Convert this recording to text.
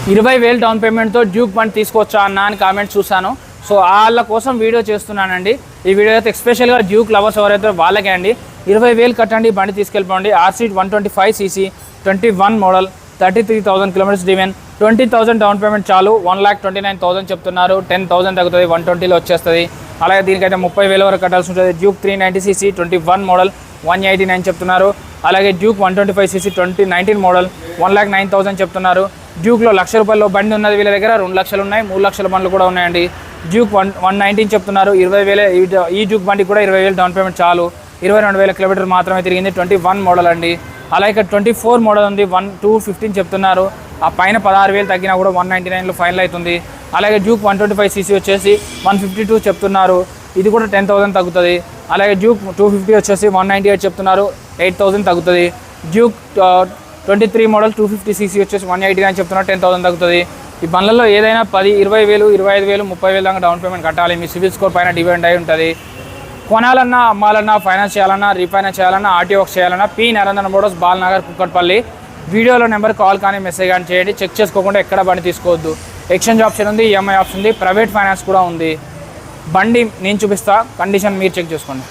20,000 down పేమెంట్తో Duke బండి తీసుకోవచ్చా అన్న అని కామెంట్స్ చూసాను. సో వాళ్ళ కోసం వీడియో చేస్తున్నానండి. ఈ వీడియో అయితే ఎస్పెషల్గా డ్యూక్ లవర్స్ ఎవరైతే వాళ్ళకే అండి. 20,000 కట్టండి, బండి తీసుకెళ్ళిపోండి. RC 125cc 21 model 33,000 kilometres driven. 20,000 down payment చాలు. 1,29,000 చెప్తున్నారు. 10,000 తగ్గుతుంది, 120లో వచ్చేస్తుంది. అలాగే దీనికైతే 30,000 వరకు కట్టాల్సి ఉంటుంది. డ్యూక్ 390cc 21 మోడల్ 189 చెప్తున్నారు. అలాగే డ్యూక్ 125cc 2019 మోడల్ 1,09,000 చెప్తున్నారు. డ్యూక్లో ₹1,00,000 బండి ఉన్నది వీళ్ళ దగ్గర. 2 లక్షలు ఉన్నాయి, 3 లక్షల బండ్లు కూడా ఉన్నాయండి. డ్యూక్ 119 చెప్తున్నారు. 20,000 ఈ డ్యూక్ బండి కూడా 20,000 డౌన్ పేమెంట్ చాలు. 22,000 కిలోమీటర్లు మాత్రమే తిరిగింది. 21 మోడల్ అండి. అలాగే 24 మోడల్ ఉంది, 215 చెప్తున్నారు. ఆ పైన 16,000 తగ్గినా కూడా 199లో ఫైనల్ అవుతుంది. అలాగే డ్యూక్ 125cc వచ్చేసి 152 చెప్తున్నారు. ఇది కూడా 10,000 తగ్గుతుంది. అలాగే డ్యూక్ 250 వచ్చేసి 198 చెప్తున్నారు. 8,000 తగ్గుతుంది. డ్యూక్ 23 మోడల్ 250cc వచ్చేసి 189 చెప్తున్నారు. 10,000 తగ్గుతుంది. ఈ బండ్లలో ఏదైనా 10, 20,000, 25,000, 30,000 దాకా డౌన్ పేమెంట్ కట్టాలి. మీ సివిల్ స్కోర్ పైన డిపెండ్ అయి ఉంటుంది. కొనాలన్నా, అమ్మాలన్నా, ఫైనాన్స్ చేయాలన్నా, రీఫైనాన్స్ చేయాలన్నా, ఆర్టీ వర్క్ చేయాలన్నా పి నరేంద్ర మోటార్స్, బాలనగర్, కుక్కట్పల్లి. వీడియోలో నెంబర్ కాల్ కానీ మెసేజ్ కానీ చేయండి. చెక్ చేసుకోకుండా ఎక్కడ బండి తీసుకోవద్దు. ఎక్స్చేంజ్ ఆప్షన్ ఉంది, ఈఎంఐ ఆప్షన్ ఉంది, ప్రైవేట్ ఫైనాన్స్ కూడా ఉంది. బండి నేను చూపిస్తా, కండిషన్ మీరు చెక్ చేసుకోండి.